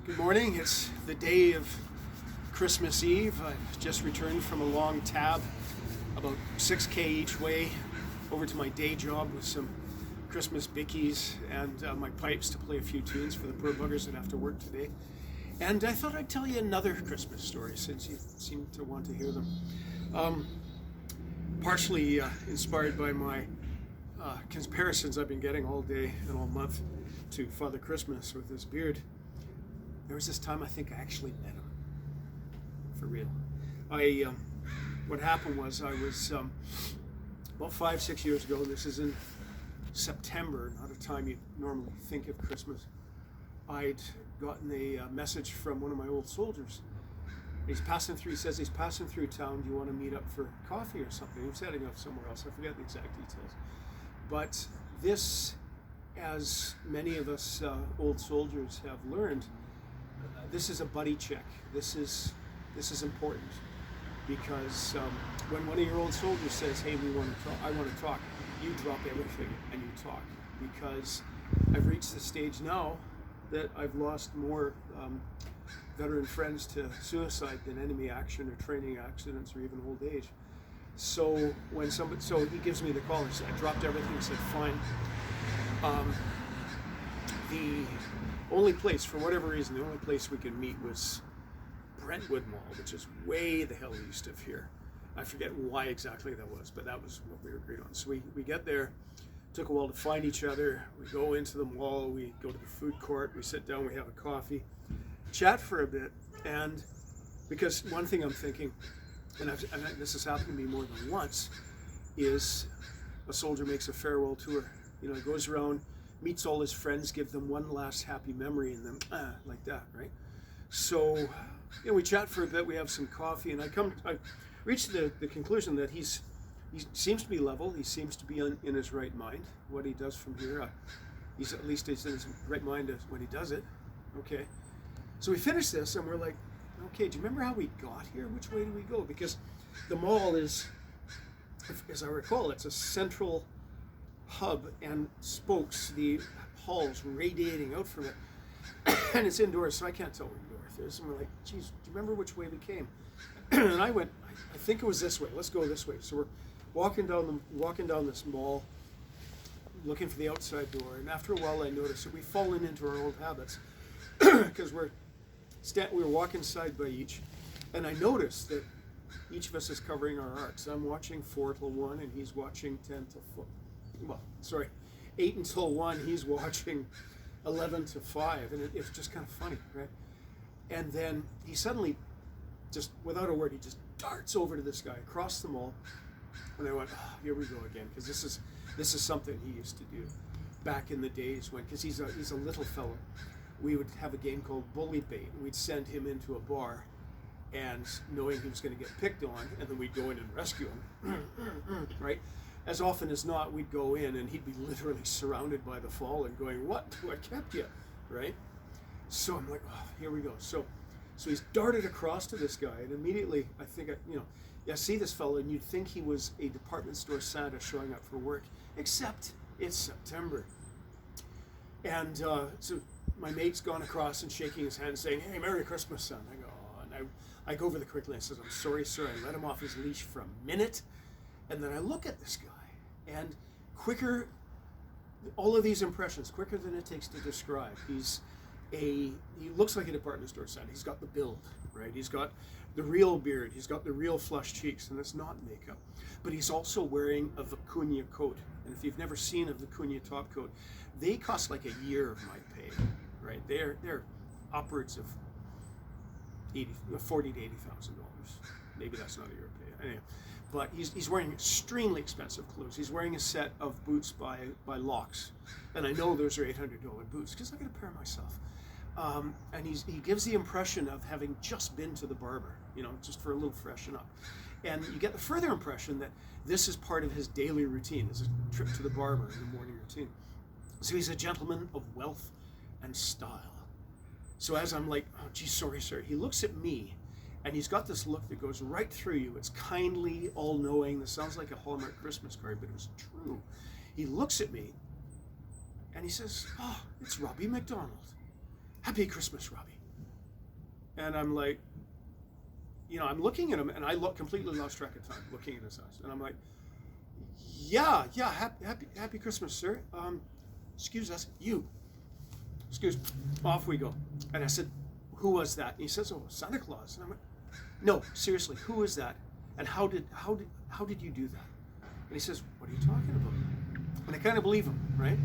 Good morning. It's the day of Christmas Eve. I just returned from a long tab, about 6K each way, over to my day job with some Christmas bickies and my pipes to play a few tunes for the poor buggers that have to work today. And I thought I'd tell you another Christmas story since you seem to want to hear them. Partially inspired by my comparisons I've been getting all day and all month to Father Christmas with his beard. There was this time I think I actually met him, for real. What happened was I was about 5-6 years ago. This is in September, not a time you normally think of Christmas. I'd gotten a message from one of my old soldiers. He's passing through. He says he's passing through town. Do you want to meet up for coffee or something? He was heading off somewhere else. I forget the exact details. But this, as many of us old soldiers have learned, this is a buddy check. This is important because when one of your old soldiers says, "Hey, we want to talk," I want to talk, you drop everything and you talk, because I've reached the stage now that I've lost more veteran friends to suicide than enemy action or training accidents or even old age. So so he gives me the call. I dropped everything and said, "Fine." The only place, for whatever reason, the only place we could meet was Brentwood Mall, which is way the hell east of here. I forget why exactly that was, but that was what we agreed on. So we get there. Took a while to find each other. We go into the mall. We go to the food court. We sit down. We have a coffee, chat for a bit, and because one thing I'm thinking, and this has happened to me more than once, is a soldier makes a farewell tour. You know, he goes around, meets all his friends, give them one last happy memory, and then like that, right? So, you know, we chat for a bit. We have some coffee, and I reached the conclusion that he seems to be level. He seems to be in his right mind. What he does from here, he's in his right mind when he does it. Okay. So we finish this, and we're like, okay, do you remember how we got here? Which way do we go? Because the mall is, as I recall, it's a central hub and spokes, the halls radiating out from it. And it's indoors, so I can't tell where north is. And we're like, geez, do you remember which way we came? And I went, I think it was this way. Let's go this way. So we're walking down this mall, looking for the outside door. And after a while, I noticed that we've fallen into our old habits because we were walking side by each, and I noticed that each of us is covering our arcs. I'm watching 4 till 1, and he's watching 10 till 4. 8 until 1. He's watching 11 to 5, and it's just kind of funny, right? And then he suddenly, just without a word, he just darts over to this guy across the mall, and I went, oh, here we go again, because this is something he used to do back in the days when, because he's a little fellow. We would have a game called Bully Bait. We'd send him into a bar, and knowing he was going to get picked on, and then we'd go in and rescue him, right? As often as not, we'd go in, and he'd be literally surrounded by the fall and going, "What? I kept you," right? So I'm like, oh, here we go. So he's darted across to this guy, and immediately I think, I see this fellow, and you'd think he was a department store Santa showing up for work, except it's September. And so my mate's gone across and shaking his hand, saying, "Hey, Merry Christmas, son." I go, oh, and I go over the quickly and says, "I'm sorry, sir. I let him off his leash for a minute." And then I look at this guy, and all of these impressions, quicker than it takes to describe. He looks like a department store Santa. He's got the build, right? He's got the real beard. He's got the real flush cheeks, and it's not makeup. But he's also wearing a vicuña coat. And if you've never seen a vicuña top coat, they cost like a year of my pay, right? They're upwards of $40,000 to $80,000. Maybe that's not a year of pay. Anyway. But he's wearing extremely expensive clothes. He's wearing a set of boots by Locks. And I know those are $800 boots because I got a pair myself. And he gives the impression of having just been to the barber, just for a little freshen up. And you get the further impression that this is part of his daily routine, is a trip to the barber in the morning routine. So he's a gentleman of wealth and style. So as I'm like, oh, geez, sorry, sir, he looks at me. And he's got this look that goes right through you. It's kindly, all-knowing. This sounds like a Hallmark Christmas card, but it was true. He looks at me, and he says, "Oh, it's Robbie McDonald. Happy Christmas, Robbie." And I'm like, I'm looking at him, and I completely lost track of time looking in his eyes. And I'm like, yeah, happy Christmas, sir. Excuse us, excuse, off we go. And I said, who was that? And he says, oh, Santa Claus. And I'm like, no, seriously, who was that? And how did you do that? And he says, what are you talking about? And I kind of believe him, right?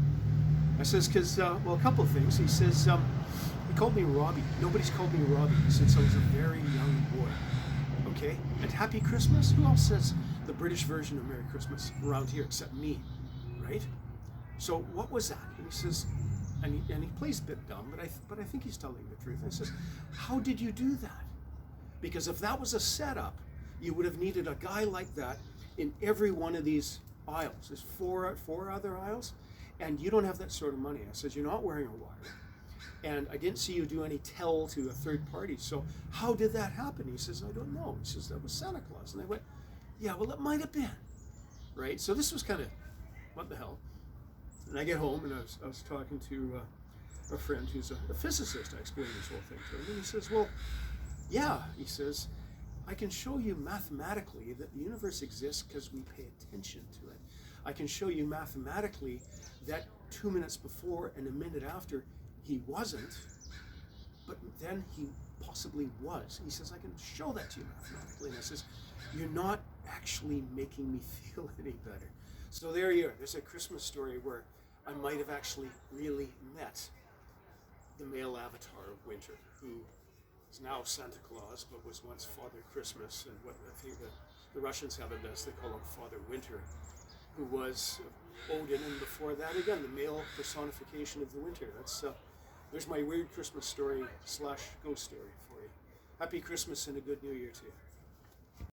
I says, because, a couple of things. He says, he called me Robbie. Nobody's called me Robbie since I was a very young boy. Okay? And Happy Christmas? Who else says the British version of Merry Christmas around here except me, right? So what was that? And he says, and he plays a bit dumb, but I think he's telling the truth. And I says, how did you do that? Because if that was a setup, you would have needed a guy like that in every one of these aisles. There's four other aisles, and you don't have that sort of money. I says, you're not wearing a wire, and I didn't see you do any tell to a third party. So how did that happen? He says, I don't know. He says, that was Santa Claus. And I went, yeah, well, it might have been, right? So this was kind of, what the hell? And I get home, and I was talking to a friend who's a physicist. I explained this whole thing to him, and he says, well, yeah, he says, I can show you mathematically that the universe exists because we pay attention to it. I can show you mathematically that 2 minutes before and a minute after he wasn't, but then he possibly was. He says, I can show that to you mathematically. And I says, you're not actually making me feel any better. So there you are. There's a Christmas story where I might have actually really met the male avatar of winter, who is now Santa Claus, but was once Father Christmas, and what I think the Russians have it as, they call him Father Winter, who was Odin, and before that, again, the male personification of the winter. There's my weird Christmas story / ghost story for you. Happy Christmas and a good New Year to you.